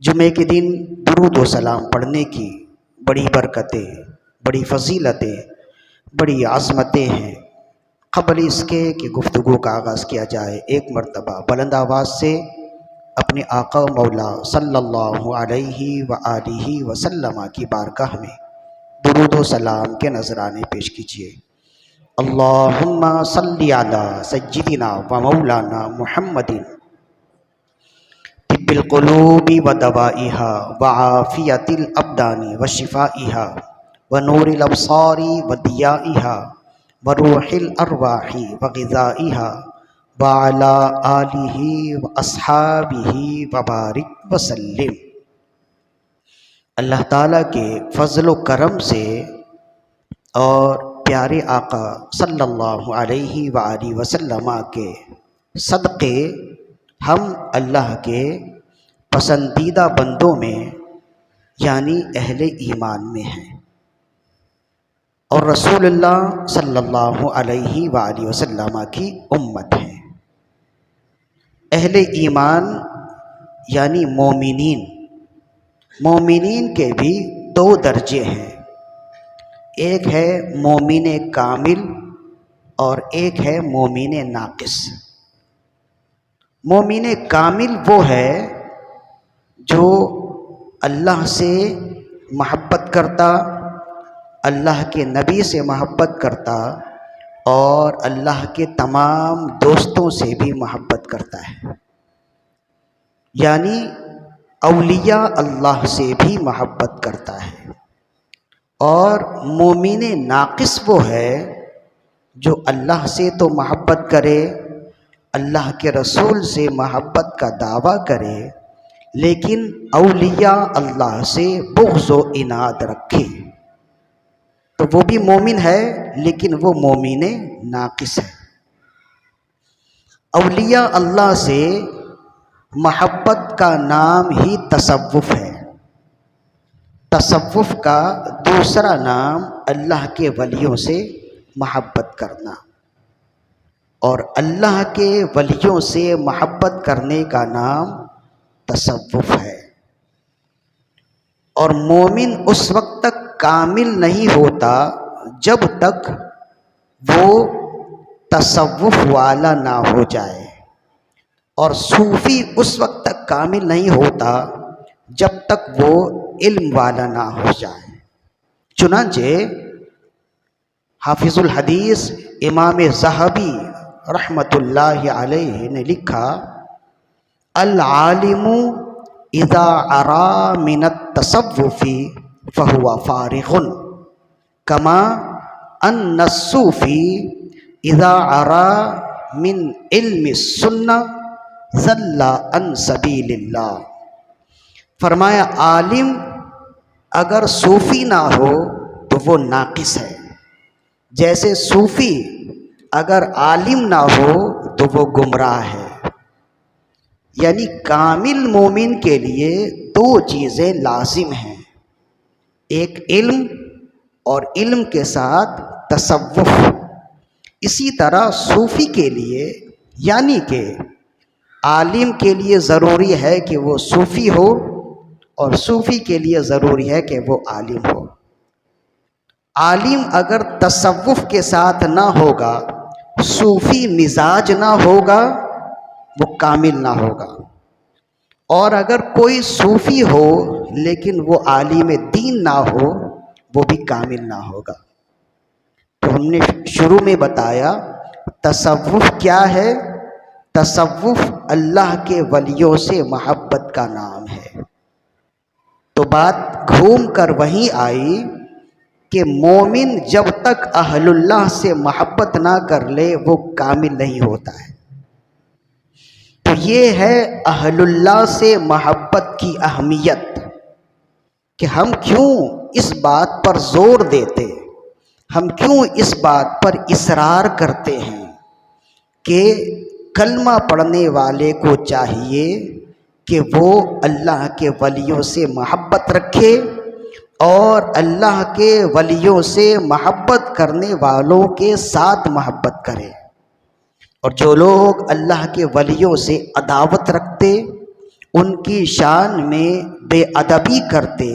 جمعے کے دن درود و سلام پڑھنے کی بڑی برکتیں، بڑی فضیلتیں، بڑی عظمتیں ہیں۔ قبل اس کے کہ گفتگو کا آغاز کیا جائے، ایک مرتبہ بلند آواز سے اپنے آقا و مولا صلی اللہ علیہ وآلہ وسلم کی بارگاہ میں درود و سلام کے نذرانے پیش کیجیے۔ اللہم صلی علی سیدنا و مولانا محمد طب القلوب و دوائها وعافیت الابدان و شفائها و نور الابصار و ضیائها و روح الارواح و غذائها وعلى آلہ و اصحابہ وبارک وسلم۔ اللہ تعالیٰ کے فضل و کرم سے اور پیارے آقا صلی اللہ علیہ وآلہ وسلم کے صدقے ہم اللہ کے پسندیدہ بندوں میں یعنی اہل ایمان میں ہیں، اور رسول اللہ صلی اللہ علیہ وآلہ وسلم کی امت ہیں۔ اہل ایمان یعنی مومنین، مومنین کے بھی دو درجے ہیں، ایک ہے مومن کامل اور ایک ہے مومن ناقص۔ مومن کامل وہ ہے جو اللہ سے محبت کرتا، اللہ کے نبی سے محبت کرتا اور اللہ کے تمام دوستوں سے بھی محبت کرتا ہے، یعنی اولیاء اللہ سے بھی محبت کرتا ہے۔ اور مومن ناقص وہ ہے جو اللہ سے تو محبت کرے، اللہ کے رسول سے محبت کا دعویٰ کرے، لیکن اولیاء اللہ سے بغض و عناد رکھے، تو وہ بھی مومن ہے لیکن وہ مومن ناقص ہے۔ اولیاء اللہ سے محبت کا نام ہی تصوف ہے۔ تصوف کا دوسرا نام اللہ کے ولیوں سے محبت کرنا، اور اللہ کے ولیوں سے محبت کرنے کا نام تصوف ہے۔ اور مومن اس وقت تک کامل نہیں ہوتا جب تک وہ تصوف والا نہ ہو جائے، اور صوفی اس وقت تک کامل نہیں ہوتا جب تک وہ علم والا نہ ہو جائے۔ چنانچہ حافظ الحدیث امام ذہبی رحمۃ اللہ علیہ نے لکھا، العالم اذا عرا من التصوف فهو فارغ کما ان الصوفی اذا عرا من علم السنہ ضل عن سبیل اللہ۔ فرمایا عالم اگر صوفی نہ ہو تو وہ ناقص ہے، جیسے صوفی اگر عالم نہ ہو تو وہ گمراہ ہے۔ یعنی کامل مومن کے لیے دو چیزیں لازم ہیں، ایک علم اور علم کے ساتھ تصوف۔ اسی طرح صوفی کے لیے یعنی کہ عالم کے لیے ضروری ہے کہ وہ صوفی ہو، اور صوفی کے لیے ضروری ہے کہ وہ عالم ہو۔ عالم اگر تصوف کے ساتھ نہ ہوگا، صوفی مزاج نہ ہوگا، وہ کامل نہ ہوگا۔ اور اگر کوئی صوفی ہو لیکن وہ عالم دین نہ ہو، وہ بھی کامل نہ ہوگا۔ تو ہم نے شروع میں بتایا تصوف کیا ہے؟ تصوف اللہ کے ولیوں سے محبت کا نام ہے۔ تو بات گھوم کر وہیں آئی کہ مومن جب تک اہل اللہ سے محبت نہ کر لے وہ کامل نہیں ہوتا ہے۔ تو یہ ہے اہل اللہ سے محبت کی اہمیت، کہ ہم کیوں اس بات پر زور دیتے، ہم کیوں اس بات پر اصرار کرتے ہیں کہ کلمہ پڑھنے والے کو چاہیے کہ وہ اللہ کے ولیوں سے محبت رکھے، اور اللہ کے ولیوں سے محبت کرنے والوں کے ساتھ محبت کرے۔ اور جو لوگ اللہ کے ولیوں سے عداوت رکھتے، ان کی شان میں بے ادبی کرتے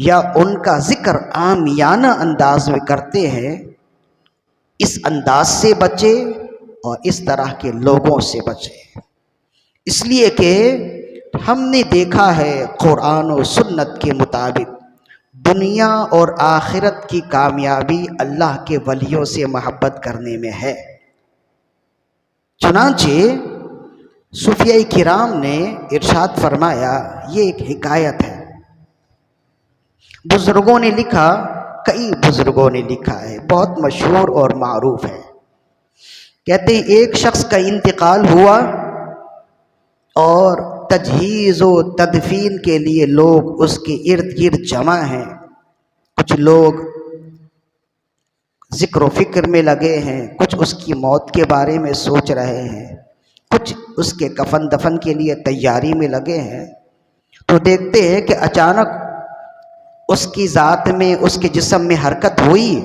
یا ان کا ذکر عامیانہ انداز میں کرتے ہیں، اس انداز سے بچے اور اس طرح کے لوگوں سے بچے۔ اس لیے کہ ہم نے دیکھا ہے قرآن و سنت کے مطابق دنیا اور آخرت کی کامیابی اللہ کے ولیوں سے محبت کرنے میں ہے۔ چنانچہ صوفیاء کرام نے ارشاد فرمایا، یہ ایک حکایت ہے، بزرگوں نے لکھا، کئی بزرگوں نے لکھا ہے، بہت مشہور اور معروف ہے۔ کہتے ہیں ایک شخص کا انتقال ہوا اور تجہیز و تدفین کے لیے لوگ اس کے ارد گرد جمع ہیں۔ کچھ لوگ ذکر و فکر میں لگے ہیں، کچھ اس کی موت کے بارے میں سوچ رہے ہیں، کچھ اس کے کفن دفن کے لیے تیاری میں لگے ہیں۔ تو دیکھتے ہیں کہ اچانک اس کی ذات میں، اس کے جسم میں حرکت ہوئی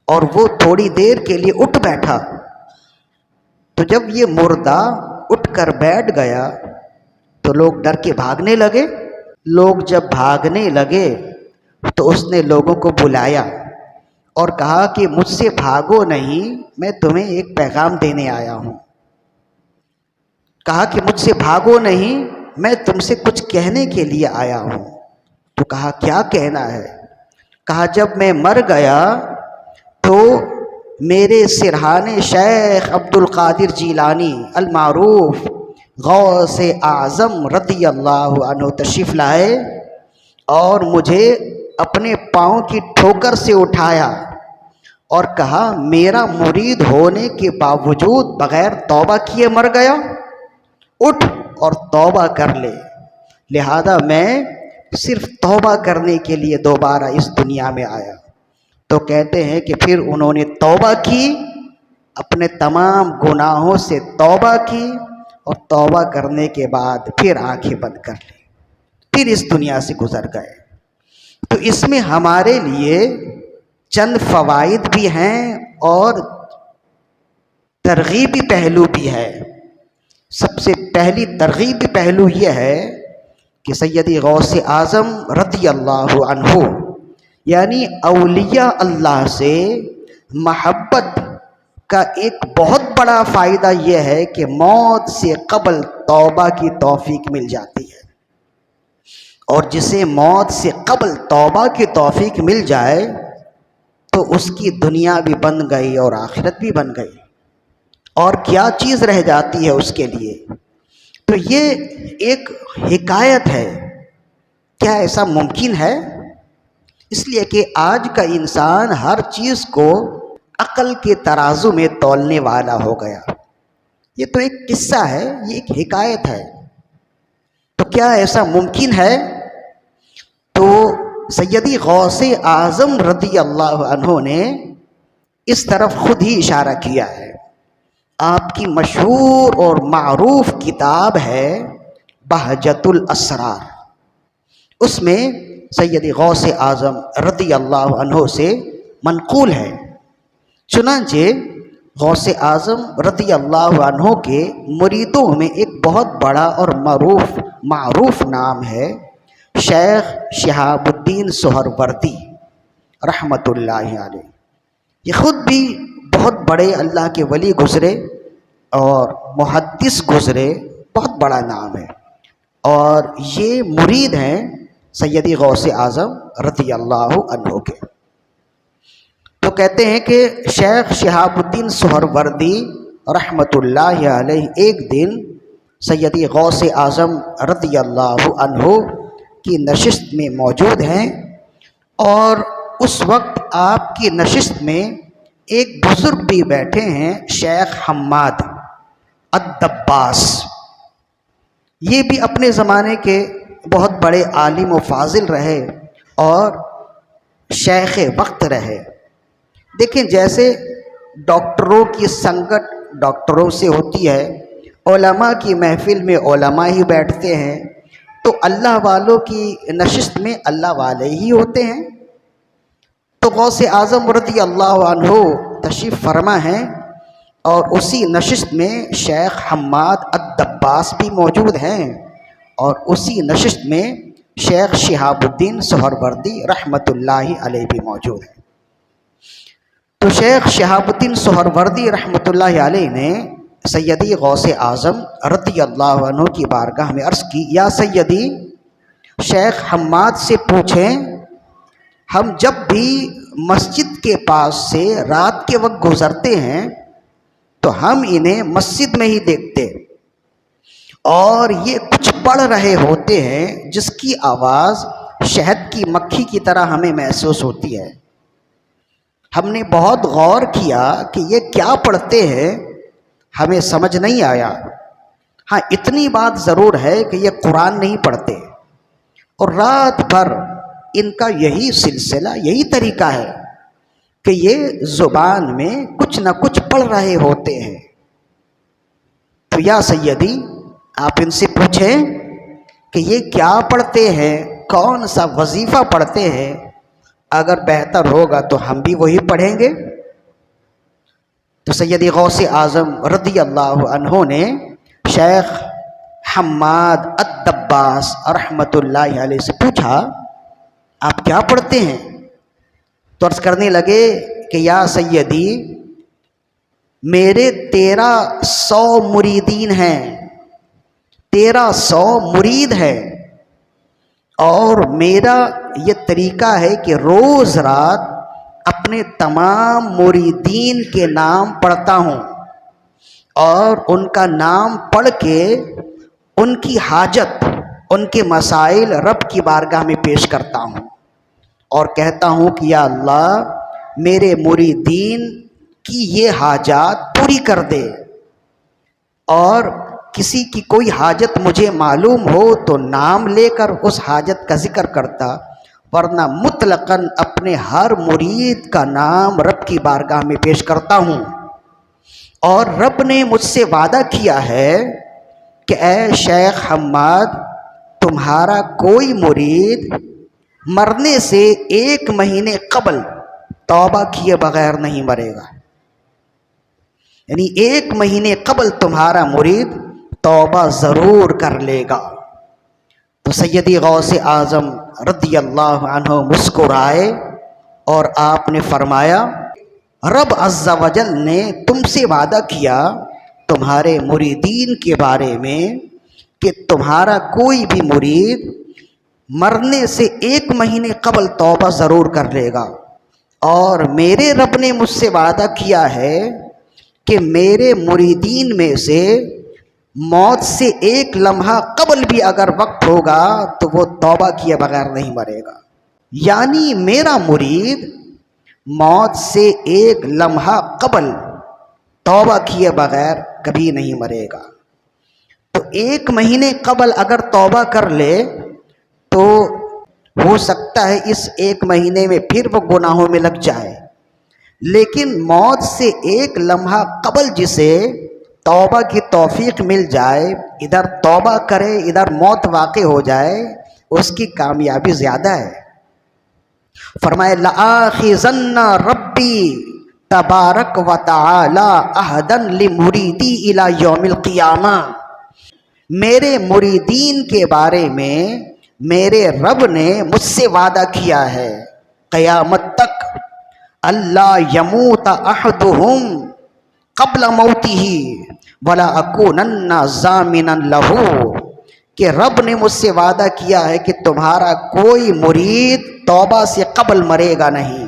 اور وہ تھوڑی دیر کے لیے اٹھ بیٹھا۔ تو جب یہ مردہ اٹھ کر بیٹھ گیا تو لوگ ڈر کے بھاگنے لگے۔ لوگ جب بھاگنے لگے تو اس نے لوگوں کو بلایا اور کہا کہ مجھ سے بھاگو نہیں، میں تمہیں ایک پیغام دینے آیا ہوں۔ کہا کہ مجھ سے بھاگو نہیں، میں تم سے کچھ کہنے کے لیے آیا ہوں۔ تو کہا کیا کہنا ہے؟ کہا جب میں مر گیا تو میرے سرہانے شیخ عبد القادر جیلانی المعروف غوث اعظم رضی اللہ عنہ تشریف لائے اور مجھے اپنے پاؤں کی ٹھوکر سے اٹھایا اور کہا میرا مرید ہونے کے باوجود بغیر توبہ کیے مر گیا، اٹھ اور توبہ کر لے۔ لہذا میں صرف توبہ کرنے کے لیے دوبارہ اس دنیا میں آیا۔ تو کہتے ہیں کہ پھر انہوں نے توبہ کی، اپنے تمام گناہوں سے توبہ کی اور توبہ کرنے کے بعد پھر آنکھیں بند کر لی، پھر اس دنیا سے گزر گئے۔ تو اس میں ہمارے لیے چند فوائد بھی ہیں اور ترغیبی پہلو بھی ہے۔ سب سے پہلی ترغیبی پہلو یہ ہے کہ سیدی غوث اعظم رضی اللہ عنہ یعنی اولیاء اللہ سے محبت کا ایک بہت بڑا فائدہ یہ ہے کہ موت سے قبل توبہ کی توفیق مل جاتی ہے، اور جسے موت سے قبل توبہ کی توفیق مل جائے تو اس کی دنیا بھی بن گئی اور آخرت بھی بن گئی، اور کیا چیز رہ جاتی ہے اس کے لیے۔ تو یہ ایک حکایت ہے، کیا ایسا ممکن ہے؟ اس لیے کہ آج کا انسان ہر چیز کو عقل کے ترازو میں تولنے والا ہو گیا۔ یہ تو ایک قصہ ہے، یہ ایک حکایت ہے، تو کیا ایسا ممکن ہے؟ تو سیدی غوث اعظم رضی اللہ عنہ نے اس طرف خود ہی اشارہ کیا ہے۔ آپ کی مشہور اور معروف کتاب ہے بہجت الاسرار، اس میں سیدی غوث اعظم رضی اللہ عنہ سے منقول ہے۔ چنانچہ غوث اعظم رضی اللہ عنہ کے مریدوں میں ایک بہت بڑا اور معروف نام ہے شیخ شہاب الدین سہروردی رحمۃ اللہ علیہ۔ یہ خود بھی بہت بڑے اللہ کے ولی گزرے اور محدث گزرے، بہت بڑا نام ہے، اور یہ مرید ہیں سیدی غوث اعظم رضی اللہ عنہ کے۔ تو کہتے ہیں کہ شیخ شہاب الدین سہروردی رحمۃ اللہ علیہ ایک دن سیدی غوث اعظم رضی اللہ عنہ کی نشست میں موجود ہیں، اور اس وقت آپ کی نشست میں ایک بزرگ بھی بیٹھے ہیں شیخ حماد الدباس۔ یہ بھی اپنے زمانے کے بہت بڑے عالم و فاضل رہے اور شیخ وقت رہے۔ دیکھیں جیسے ڈاکٹروں کی سنگت ڈاکٹروں سے ہوتی ہے، علماء کی محفل میں علماء ہی بیٹھتے ہیں، تو اللہ والوں کی نشست میں اللہ والے ہی ہوتے ہیں۔ تو غوث اعظم رضی اللہ عنہ تشریف فرما ہیں، اور اسی نشست میں شیخ حماد الدباس بھی موجود ہیں، اور اسی نشست میں شیخ شہاب الدین سہروردی رحمۃ اللہ علیہ بھی موجود ہیں۔ تو شیخ شہاب الدین سہروردی رحمۃ اللہ علیہ نے سیدی غوث اعظم رضی اللہ عنہ کی بارگاہ میں عرض کی، یا سیدی، شیخ حماد سے پوچھیں، ہم جب بھی مسجد کے پاس سے رات کے وقت گزرتے ہیں تو ہم انہیں مسجد میں ہی دیکھتے، اور یہ کچھ پڑھ رہے ہوتے ہیں جس کی آواز شہد کی مکھی کی طرح ہمیں محسوس ہوتی ہے۔ ہم نے بہت غور کیا کہ یہ کیا پڑھتے ہیں، ہمیں سمجھ نہیں آیا۔ ہاں اتنی بات ضرور ہے کہ یہ قرآن نہیں پڑھتے، اور رات بھر ان کا یہی سلسلہ، یہی طریقہ ہے کہ یہ زبان میں کچھ نہ کچھ پڑھ رہے ہوتے ہیں۔ تو یا سیدی، آپ ان سے پوچھیں کہ یہ کیا پڑھتے ہیں، کون سا وظیفہ پڑھتے ہیں، اگر بہتر ہوگا تو ہم بھی وہی پڑھیں گے۔ تو سیدی غوث اعظم رضی اللہ عنہ نے شیخ حماد الدباس رحمۃ اللہ علیہ سے پوچھا، آپ کیا پڑھتے ہیں؟ تو عرض کرنے لگے کہ یا سیدی، میرے 1300 مریدین ہیں، 1300 مرید ہیں، اور میرا یہ طریقہ ہے کہ روز رات اپنے تمام مریدین کے نام پڑھتا ہوں، اور ان کا نام پڑھ کے ان کی حاجت، ان کے مسائل رب کی بارگاہ میں پیش کرتا ہوں، اور کہتا ہوں کہ یا اللہ، میرے مریدین کی یہ حاجات پوری کر دے، اور کسی کی کوئی حاجت مجھے معلوم ہو تو نام لے کر اس حاجت کا ذکر کرتا، ورنہ مطلقاً اپنے ہر مرید کا نام رب کی بارگاہ میں پیش کرتا ہوں۔ اور رب نے مجھ سے وعدہ کیا ہے کہ اے شیخ حماد، تمہارا کوئی مرید مرنے سے 1 مہینے قبل توبہ کیے بغیر نہیں مرے گا، یعنی 1 مہینے قبل تمہارا مرید توبہ ضرور کر لے گا۔ تو سیدی غوث اعظم رضی اللہ عنہ مسکرائے اور آپ نے فرمایا، رب عز و جل نے تم سے وعدہ کیا تمہارے مریدین کے بارے میں کہ تمہارا کوئی بھی مرید مرنے سے 1 مہینے قبل توبہ ضرور کر لے گا، اور میرے رب نے مجھ سے وعدہ کیا ہے کہ میرے مریدین میں سے موت سے 1 لمحہ قبل بھی اگر وقت ہوگا تو وہ توبہ کیے بغیر نہیں مرے گا، یعنی میرا مرید موت سے 1 لمحہ قبل توبہ کیے بغیر کبھی نہیں مرے گا۔ تو 1 مہینے قبل اگر توبہ کر لے تو ہو سکتا ہے اس 1 مہینے میں پھر وہ گناہوں میں لگ جائے، لیکن موت سے 1 لمحہ قبل جسے توبہ کی توفیق مل جائے، ادھر توبہ کرے ادھر موت واقع ہو جائے، اس کی کامیابی زیادہ ہے۔ فرمائے لآخذن ربی تبارک و تعالی عہدا لمریدی الی یوم القیامہ، میرے مریدین کے بارے میں میرے رب نے مجھ سے وعدہ کیا ہے قیامت تک، اللہ یموت احدہم قبل موتہ ولا اکونن ضامنا لہ، کہ رب نے مجھ سے وعدہ کیا ہے کہ تمہارا کوئی مرید توبہ سے قبل مرے گا نہیں،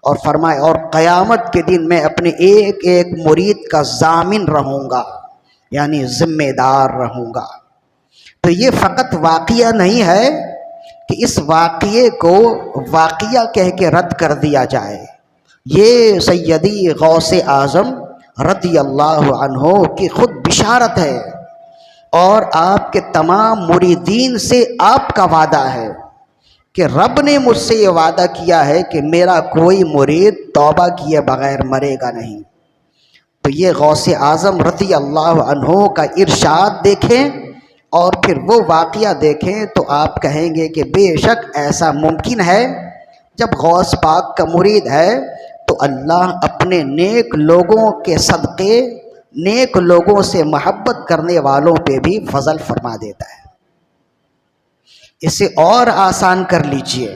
اور فرمائے اور قیامت کے دن میں اپنے ایک ایک مرید کا ضامن رہوں گا، یعنی ذمہ دار رہوں گا۔ تو یہ فقط واقعہ نہیں ہے کہ اس واقعے کو واقعہ کہہ کے رد کر دیا جائے، یہ سیدی غوث اعظم رضی اللہ عنہ کی خود بشارت ہے، اور آپ کے تمام مریدین سے آپ کا وعدہ ہے کہ رب نے مجھ سے یہ وعدہ کیا ہے کہ میرا کوئی مرید توبہ کیے بغیر مرے گا نہیں۔ تو یہ غوث اعظم رضی اللہ عنہ کا ارشاد دیکھیں اور پھر وہ واقعہ دیکھیں تو آپ کہیں گے کہ بے شک ایسا ممکن ہے، جب غوث پاک کا مرید ہے تو اللہ اپنے نیک لوگوں کے صدقے، نیک لوگوں سے محبت کرنے والوں پہ بھی فضل فرما دیتا ہے۔ اسے اور آسان کر لیجئے۔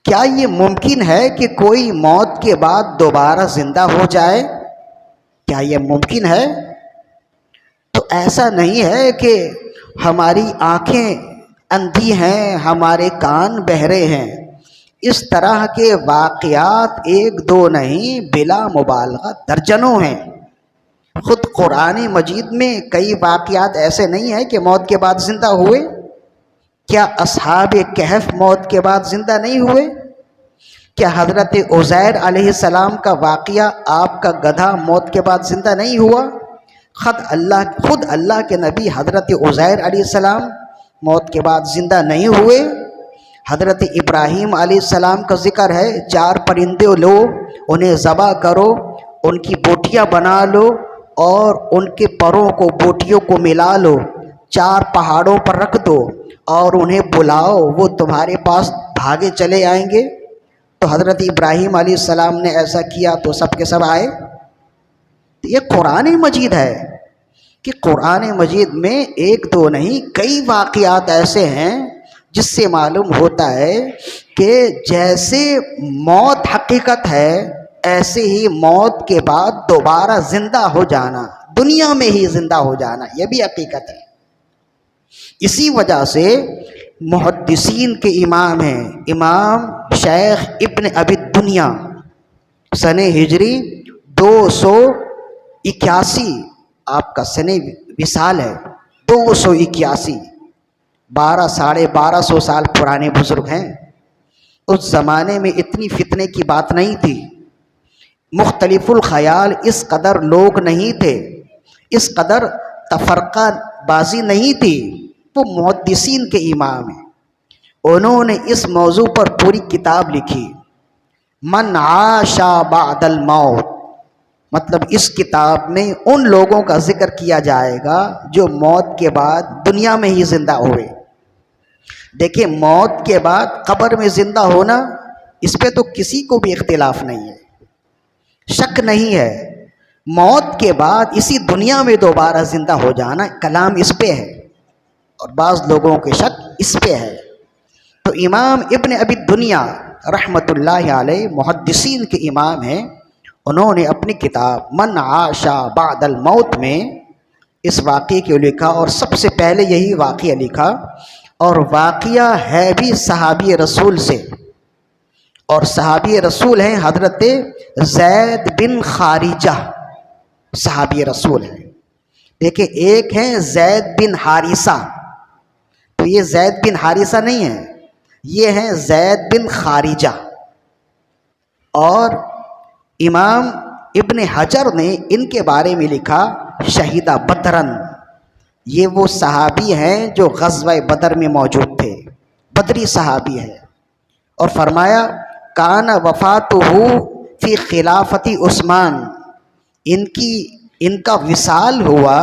کیا یہ ممکن ہے کہ کوئی موت کے بعد دوبارہ زندہ ہو جائے؟ کیا یہ ممکن ہے؟ تو ایسا نہیں ہے کہ ہماری آنکھیں اندھی ہیں، ہمارے کان بہرے ہیں۔ اس طرح کے واقعات ایک دو نہیں، بلا مبالغہ درجنوں ہیں۔ خود قرآن مجید میں کئی واقعات ایسے نہیں ہیں کہ موت کے بعد زندہ ہوئے۔ کیا اصحاب کہف موت کے بعد زندہ نہیں ہوئے؟ کیا حضرت عزیر علیہ السلام کا واقعہ، آپ کا گدھا موت کے بعد زندہ نہیں ہوا؟ خود اللہ کے نبی حضرت عزیر علیہ السلام موت کے بعد زندہ نہیں ہوئے۔ حضرت ابراہیم علیہ السلام کا ذکر ہے، 4 پرندے لو، انہیں ذبح کرو، ان کی بوٹیاں بنا لو اور ان کے پروں کو بوٹیوں کو ملا لو، 4 پہاڑوں پر رکھ دو اور انہیں بلاؤ، وہ تمہارے پاس بھاگے چلے آئیں گے۔ تو حضرت ابراہیم علیہ السلام نے ایسا کیا تو سب کے سب آئے۔ یہ قرآن مجید ہے کہ قرآن مجید میں ایک دو نہیں، کئی واقعات ایسے ہیں جس سے معلوم ہوتا ہے کہ جیسے موت حقیقت ہے، ایسے ہی موت کے بعد دوبارہ زندہ ہو جانا، دنیا میں ہی زندہ ہو جانا، یہ بھی حقیقت ہے۔ اسی وجہ سے محدثین کے امام ہیں، امام شیخ ابن ابی الدنیا، سن ہجری 281 آپ کا سن وصال ہے، 281، 1200 سال پرانے بزرگ ہیں۔ اس زمانے میں اتنی فتنے کی بات نہیں تھی، مختلف الخیال اس قدر لوگ نہیں تھے، اس قدر تفرقہ بازی نہیں تھی۔ وہ محدثین کے امام ہیں، انہوں نے اس موضوع پر پوری کتاب لکھی، من عاش بعد الموت، مطلب اس کتاب میں ان لوگوں کا ذکر کیا جائے گا جو موت کے بعد دنیا میں ہی زندہ ہوئے۔ دیکھیں، موت کے بعد قبر میں زندہ ہونا، اس پہ تو کسی کو بھی اختلاف نہیں ہے، شک نہیں ہے۔ موت کے بعد اسی دنیا میں دوبارہ زندہ ہو جانا، کلام اس پہ ہے، اور بعض لوگوں کے شک اس پہ ہے۔ تو امام ابن ابی الدنیا رحمۃ اللہ علیہ محدثین کے امام ہیں، انہوں نے اپنی کتاب من عاش بعد الموت میں اس واقعے کو لکھا، اور سب سے پہلے یہی واقعہ لکھا، اور واقعہ ہے بھی صحابی رسول سے، اور صحابی رسول ہیں حضرت زید بن خارجہ، صحابی رسول ہیں۔ دیکھیں، ایک ہیں زید بن حارثہ، تو یہ زید بن حارثہ نہیں ہے، یہ ہیں زید بن خارجہ۔ اور امام ابن حجر نے ان کے بارے میں لکھا شہیدہ بدرن، یہ وہ صحابی ہیں جو غزوہ بدر میں موجود تھے، بدری صحابی ہیں۔ اور فرمایا کان وفاتہ فی خلافت عثمان، ان کا وصال ہوا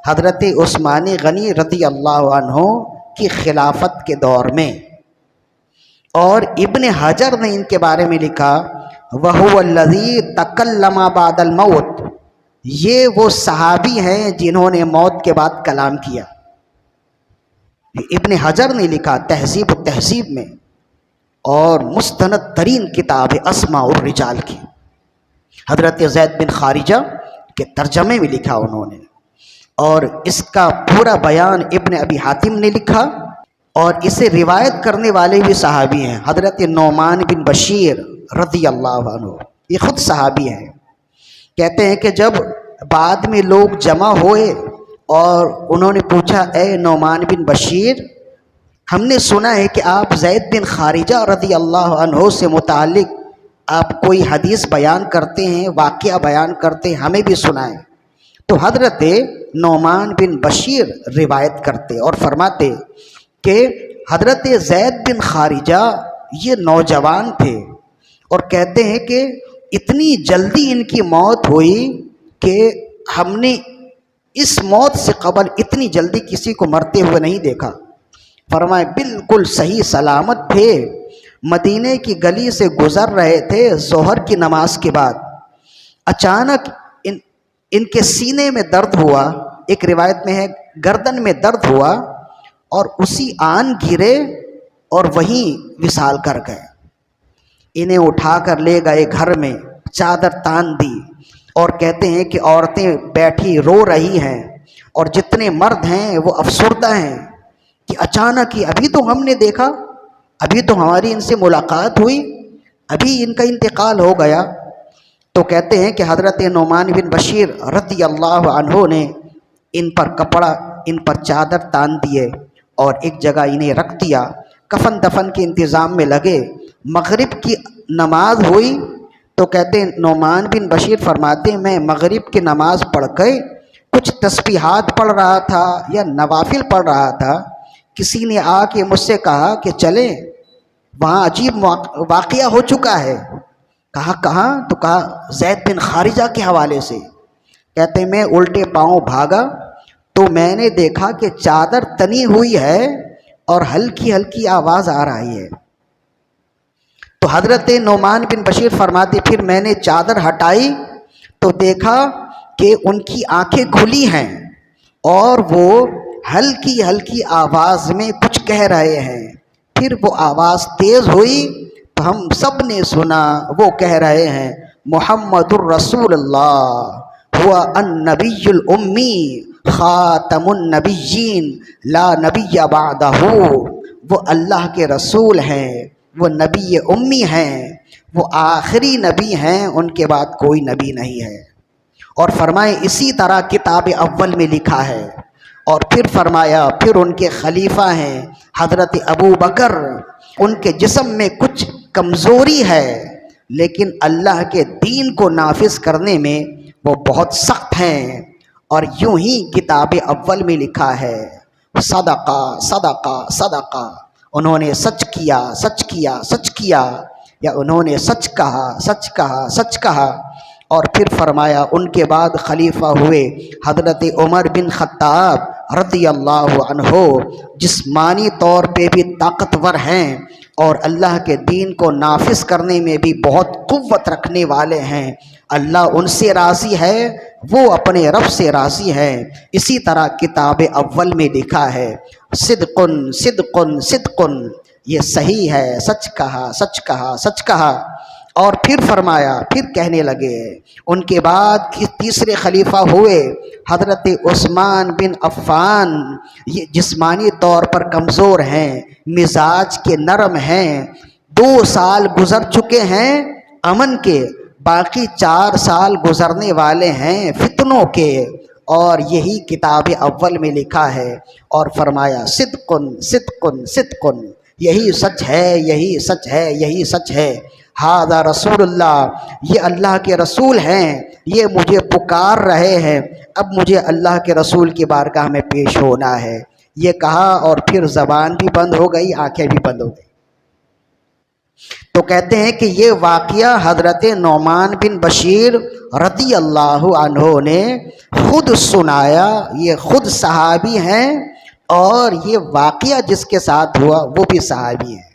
حضرت عثمان غنی رضی اللہ عنہ کی خلافت کے دور میں۔ اور ابن حجر نے ان کے بارے میں لکھا وَهُوَ الَّذِي تَكَلَّمَ بَعْدَ الْمَوْتِ، یہ وہ صحابی ہیں جنہوں نے موت کے بعد کلام کیا۔ ابن حجر نے لکھا تہذیب و تہذیب میں، اور مستند ترین کتاب اسماء الرجال کی، حضرت زید بن خارجہ کے ترجمے میں لکھا انہوں نے، اور اس کا پورا بیان ابن ابی حاتم نے لکھا، اور اسے روایت کرنے والے بھی صحابی ہیں، حضرت نعمان بن بشیر رضی اللہ عنہ، یہ خود صحابی ہیں۔ کہتے ہیں کہ جب بعد میں لوگ جمع ہوئے اور انہوں نے پوچھا اے نعمان بن بشیر، ہم نے سنا ہے کہ آپ زید بن خارجہ رضی اللہ عنہ سے متعلق آپ کوئی حدیث بیان کرتے ہیں، واقعہ بیان کرتے ہیں، ہمیں بھی سنائیں۔ تو حضرت نعمان بن بشیر روایت کرتے اور فرماتے کہ حضرت زید بن خارجہ یہ نوجوان تھے، اور کہتے ہیں کہ اتنی جلدی ان کی موت ہوئی کہ ہم نے اس موت سے قبل اتنی جلدی کسی کو مرتے ہوئے نہیں دیکھا۔ فرمائے بالکل صحیح سلامت تھے، مدینے کی گلی سے گزر رہے تھے ظہر کی نماز کے بعد، اچانک ان کے سینے میں درد ہوا، ایک روایت میں ہے گردن میں درد ہوا، اور اسی آن گرے اور وہیں وصال کر گئے۔ انہیں اٹھا کر لے گئے گھر میں، چادر تان دی، اور کہتے ہیں کہ عورتیں بیٹھی رو رہی ہیں اور جتنے مرد ہیں وہ افسردہ ہیں کہ اچانک ہی ابھی تو ہم نے دیکھا، ابھی تو ہماری ان سے ملاقات ہوئی، ابھی ان کا انتقال ہو گیا۔ تو کہتے ہیں کہ حضرت نعمان بن بشیر رضی اللہ عنہ نے ان پر کپڑا، ان پر چادر تان دیے اور ایک جگہ انہیں رکھ دیا، کفن دفن کے انتظام میں لگے۔ مغرب کی نماز ہوئی تو کہتے ہیں نعمان بن بشیر فرماتے ہیں میں مغرب کی نماز پڑھ کے کچھ تسبیحات پڑھ رہا تھا یا نوافل پڑھ رہا تھا، کسی نے آ کے مجھ سے کہا کہ چلیں، وہاں عجیب واقعہ ہو چکا ہے۔ کہا کہاں؟ تو کہا زید بن خارجہ کے حوالے سے۔ کہتے ہیں میں الٹے پاؤں بھاگا تو میں نے دیکھا کہ چادر تنی ہوئی ہے اور ہلکی ہلکی آواز آ رہی ہے۔ تو حضرت نعمان بن بشیر فرماتے پھر میں نے چادر ہٹائی تو دیکھا کہ ان کی آنکھیں کھلی ہیں اور وہ ہلکی ہلکی آواز میں کچھ کہہ رہے ہیں۔ پھر وہ آواز تیز ہوئی تو ہم سب نے سنا، وہ کہہ رہے ہیں محمد الرسول اللہ ہوا النبی الامی خاتم النبیین لا نبی بعدہ، وہ اللہ کے رسول ہیں، وہ نبی امی ہیں، وہ آخری نبی ہیں، ان کے بعد کوئی نبی نہیں ہے۔ اور فرمائے اسی طرح کتاب اول میں لکھا ہے۔ اور پھر فرمایا پھر ان کے خلیفہ ہیں حضرت ابو بکر، ان کے جسم میں کچھ کمزوری ہے لیکن اللہ کے دین کو نافذ کرنے میں وہ بہت سخت ہیں۔ اور یوں ہی کتاب اول میں لکھا ہے صدقہ صدقہ صدقہ، انہوں نے سچ کیا سچ کیا سچ کیا، یا انہوں نے سچ کہا سچ کہا سچ کہا۔ اور پھر فرمایا ان کے بعد خلیفہ ہوئے حضرت عمر بن خطاب رضی اللہ عنہ، جسمانی طور پہ بھی طاقتور ہیں اور اللہ کے دین کو نافذ کرنے میں بھی بہت قوت رکھنے والے ہیں۔ اللہ ان سے راضی ہے، وہ اپنے رب سے راضی ہے۔ اسی طرح کتاب اول میں لکھا ہے صدقن صدقن صدقن، یہ صحیح ہے، سچ کہا سچ کہا سچ کہا۔ اور پھر فرمایا پھر کہنے لگے ان کے بعد تیسرے خلیفہ ہوئے حضرت عثمان بن عفان، یہ جسمانی طور پر کمزور ہیں، مزاج کے نرم ہیں، 2 سال گزر چکے ہیں امن کے، باقی 4 سال گزرنے والے ہیں فتنوں کے، اور یہی کتاب اول میں لکھا ہے۔ اور فرمایا صدقن صدقن صدقن، یہی سچ ہے یہی سچ ہے یہی سچ ہے۔ ھذا رسول اللہ، یہ اللہ کے رسول ہیں، یہ مجھے پکار رہے ہیں، اب مجھے اللہ کے رسول کی بارگاہ میں پیش ہونا ہے، یہ کہا اور پھر زبان بھی بند ہو گئی، آنکھیں بھی بند ہو گئی۔ تو کہتے ہیں کہ یہ واقعہ حضرت نعمان بن بشیر رضی اللہ عنہ نے خود سنایا، یہ خود صحابی ہیں اور یہ واقعہ جس کے ساتھ ہوا وہ بھی صحابی ہیں۔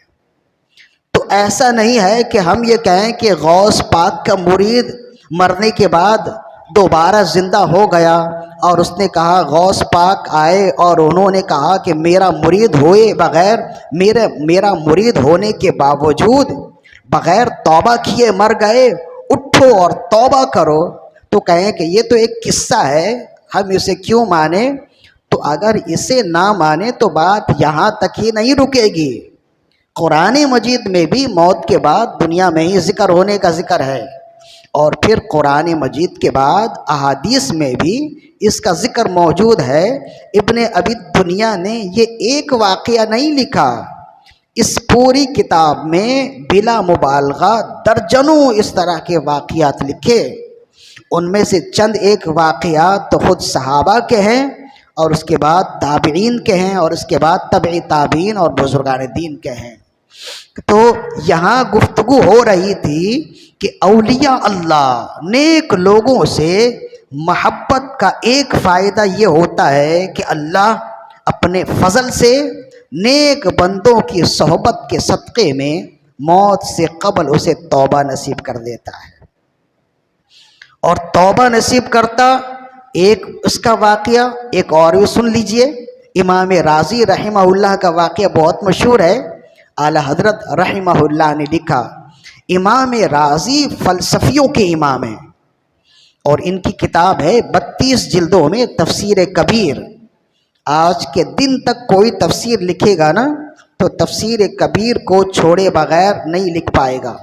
تو ایسا نہیں ہے کہ ہم یہ کہیں کہ غوث پاک کا مرید مرنے کے بعد دوبارہ زندہ ہو گیا اور اس نے کہا غوث پاک آئے اور انہوں نے کہا کہ میرا مرید ہوئے بغیر، میرا مرید ہونے کے باوجود بغیر توبہ کیے مر گئے، اٹھو اور توبہ کرو، تو کہیں کہ یہ تو ایک قصہ ہے، ہم اسے کیوں مانیں؟ تو اگر اسے نہ مانے تو بات یہاں تک ہی نہیں رکے گی۔ قرآن مجید میں بھی موت کے بعد دنیا میں ہی ذکر ہونے کا ذکر ہے، اور پھر قرآن مجید کے بعد احادیث میں بھی اس کا ذکر موجود ہے۔ ابن ابی دنیا نے یہ ایک واقعہ نہیں لکھا، اس پوری کتاب میں بلا مبالغہ درجنوں اس طرح کے واقعات لکھے، ان میں سے چند ایک واقعات تو خود صحابہ کے ہیں اور اس کے بعد تابعین کے ہیں اور اس کے بعد تبع تابعین اور بزرگان دین کے ہیں۔ تو یہاں گفتگو ہو رہی تھی کہ اولیاء اللہ نیک لوگوں سے محبت کا ایک فائدہ یہ ہوتا ہے کہ اللہ اپنے فضل سے نیک بندوں کی صحبت کے صدقے میں موت سے قبل اسے توبہ نصیب کر دیتا ہے، اور توبہ نصیب کرتا۔ ایک اس کا واقعہ ایک اور بھی سن لیجئے امام راضی رحمہ اللہ کا واقعہ بہت مشہور ہے. اعلیٰ حضرت رحمہ اللہ نے لکھا امام راضی فلسفیوں کے امام ہیں اور ان کی کتاب ہے 32 جلدوں میں تفسیر کبیر. آج کے دن تک کوئی تفسیر لکھے گا نا تو تفسیر کبیر کو چھوڑے بغیر نہیں لکھ پائے گا.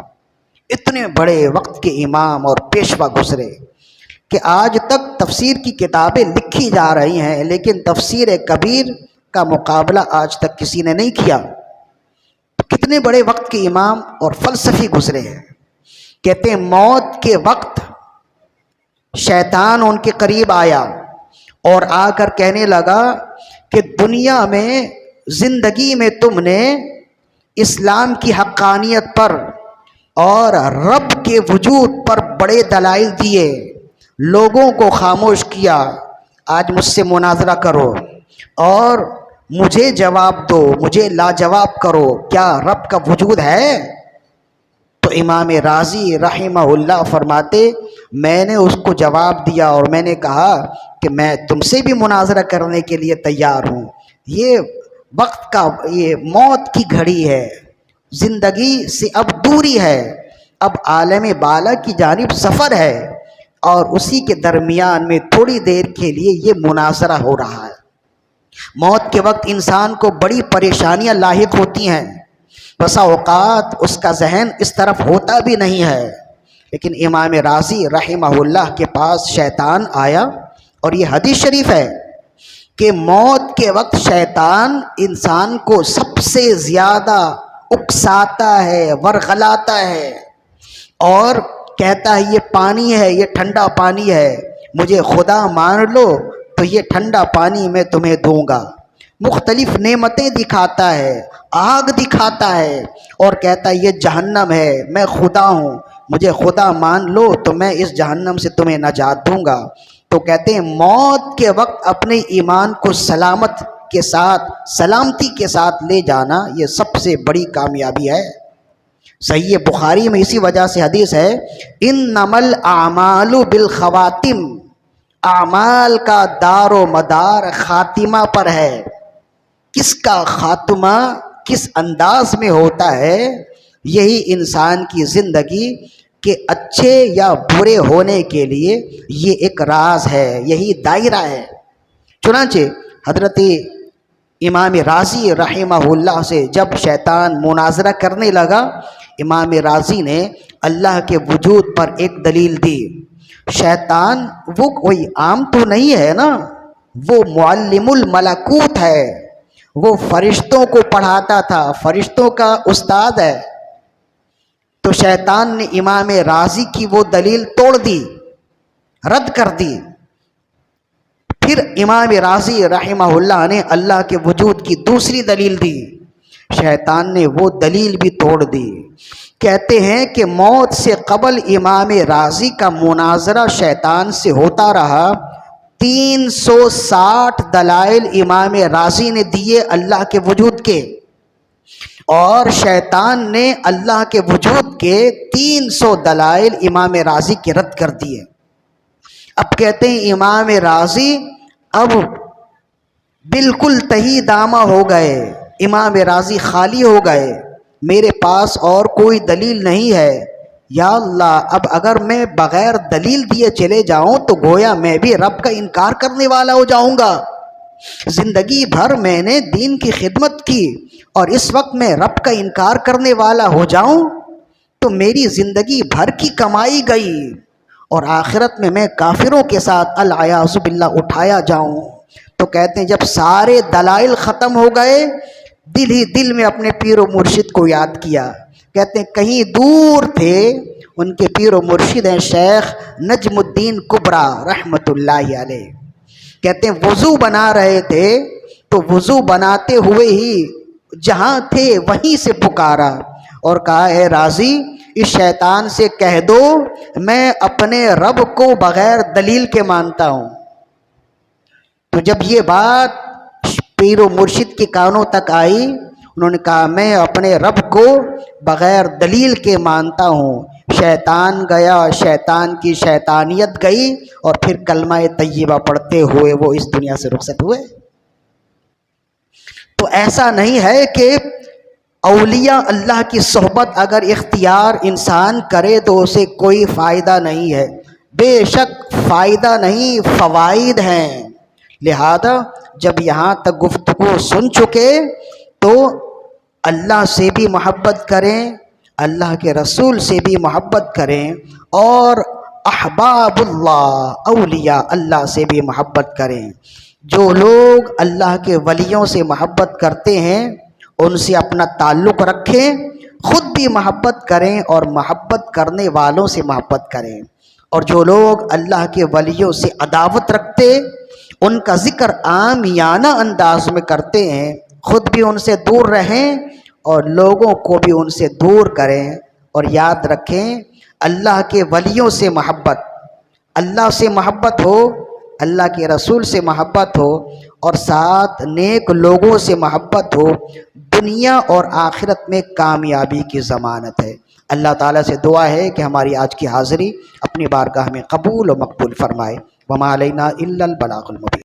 اتنے بڑے وقت کے امام اور پیشوا گزرے کہ آج تک تفسیر کی کتابیں لکھی جا رہی ہیں لیکن تفسیر کبیر کا مقابلہ آج تک کسی نے نہیں کیا. کتنے بڑے وقت کے امام اور فلسفی گزرے ہیں. کہتے ہیں موت کے وقت شیطان ان کے قریب آیا اور آ کر کہنے لگا کہ دنیا میں زندگی میں تم نے اسلام کی حقانیت پر اور رب کے وجود پر بڑے دلائل دیے، لوگوں کو خاموش کیا. آج مجھ سے مناظرہ کرو اور مجھے جواب دو، مجھے لاجواب کرو، کیا رب کا وجود ہے؟ تو امام راضی رحمہ اللہ فرماتے میں نے اس کو جواب دیا اور میں نے کہا کہ میں تم سے بھی مناظرہ کرنے کے لیے تیار ہوں. یہ وقت کا، یہ موت کی گھڑی ہے، زندگی سے اب دوری ہے، اب عالم بالا کی جانب سفر ہے اور اسی کے درمیان میں تھوڑی دیر کے لیے یہ مناظرہ ہو رہا ہے. موت کے وقت انسان کو بڑی پریشانیاں لاحق ہوتی ہیں، بسا اوقات اس کا ذہن اس طرف ہوتا بھی نہیں ہے. لیکن امام راضی رحمہ اللہ کے پاس شیطان آیا اور یہ حدیث شریف ہے کہ موت کے وقت شیطان انسان کو سب سے زیادہ اکساتا ہے، ورغلاتا ہے اور کہتا ہے یہ پانی ہے، یہ ٹھنڈا پانی ہے، مجھے خدا مان لو تو یہ ٹھنڈا پانی میں تمہیں دوں گا. مختلف نعمتیں دکھاتا ہے، آگ دکھاتا ہے اور کہتا ہے یہ جہنم ہے، میں خدا ہوں، مجھے خدا مان لو تو میں اس جہنم سے تمہیں نجات دوں گا. تو کہتے ہیں موت کے وقت اپنے ایمان کو سلامتی کے ساتھ لے جانا یہ سب سے بڑی کامیابی ہے. صحیح بخاری میں اسی وجہ سے حدیث ہے انما الاعمال بالخواتم، اعمال کا دار و مدار خاتمہ پر ہے. کس کا خاتمہ کس انداز میں ہوتا ہے یہی انسان کی زندگی کے اچھے یا برے ہونے کے لیے یہ ایک راز ہے، یہی دائرہ ہے. چنانچہ حضرت امام راضی رحمہ اللہ سے جب شیطان مناظرہ کرنے لگا، امام راضی نے اللہ کے وجود پر ایک دلیل دی. شیطان وہ کوئی عام تو نہیں ہے نا، وہ معلم الملکوت ہے، وہ فرشتوں کو پڑھاتا تھا، فرشتوں کا استاد ہے. تو شیطان نے امام راضی کی وہ دلیل توڑ دی، رد کر دی. پھر امام راضی رحمہ اللہ نے اللہ کے وجود کی دوسری دلیل دی، شیطان نے وہ دلیل بھی توڑ دی. کہتے ہیں کہ موت سے قبل امام راضی کا مناظرہ شیطان سے ہوتا رہا. 360 دلائل امام راضی نے دیے اللہ کے وجود کے اور شیطان نے اللہ کے وجود کے 300 دلائل امام راضی کے رد کر دیے. اب کہتے ہیں امام راضی اب بالکل تہی دامہ ہو گئے، امام راضی خالی ہو گئے، میرے پاس اور کوئی دلیل نہیں ہے. یا اللہ، اب اگر میں بغیر دلیل دیے چلے جاؤں تو گویا میں بھی رب کا انکار کرنے والا ہو جاؤں گا. زندگی بھر میں نے دین کی خدمت کی اور اس وقت میں رب کا انکار کرنے والا ہو جاؤں تو میری زندگی بھر کی کمائی گئی اور آخرت میں میں کافروں کے ساتھ العیاذ باللہ اٹھایا جاؤں. تو کہتے ہیں جب سارے دلائل ختم ہو گئے، دل ہی دل میں اپنے پیر و مرشد کو یاد کیا. کہتے ہیں کہیں دور تھے، ان کے پیر و مرشد ہیں شیخ نجم الدین کبرا رحمت اللہ علیہ. کہتے ہیں وضو بنا رہے تھے تو وضو بناتے ہوئے ہی جہاں تھے وہیں سے پکارا اور کہا اے راضی اس شیطان سے کہہ دو میں اپنے رب کو بغیر دلیل کے مانتا ہوں. تو جب یہ بات پیر و مرشد کے کانوں تک آئی، انہوں نے کہا میں اپنے رب کو بغیر دلیل کے مانتا ہوں. شیطان گیا، شیطان کی شیطانیت گئی اور پھر کلمہ طیبہ پڑھتے ہوئے وہ اس دنیا سے رخصت ہوئے. تو ایسا نہیں ہے کہ اولیاء اللہ کی صحبت اگر اختیار انسان کرے تو اسے کوئی فائدہ نہیں ہے، بے شک فائدہ نہیں، فوائد ہیں۔ لہذا جب یہاں تک گفتگو سن چکے تو اللہ سے بھی محبت کریں، اللہ کے رسول سے بھی محبت کریں، اور احباب اللہ، اولیاء اللہ سے بھی محبت کریں۔ جو لوگ اللہ کے ولیوں سے محبت کرتے ہیں ان سے اپنا تعلق رکھیں، خود بھی محبت کریں اور محبت کرنے والوں سے محبت کریں، اور جو لوگ اللہ کے ولیوں سے عداوت رکھتے ان کا ذکر عامیانہ انداز میں کرتے ہیں، خود بھی ان سے دور رہیں اور لوگوں کو بھی ان سے دور کریں۔ اور یاد رکھیں اللہ کے ولیوں سے محبت، اللہ سے محبت ہو، اللہ کے رسول سے محبت ہو، اور ساتھ نیک لوگوں سے محبت ہو، دنیا اور آخرت میں کامیابی کی ضمانت ہے۔ اللہ تعالیٰ سے دعا ہے کہ ہماری آج کی حاضری اپنی بارگاہ میں قبول و مقبول فرمائے۔ وما علینا الا البلاغ المبین۔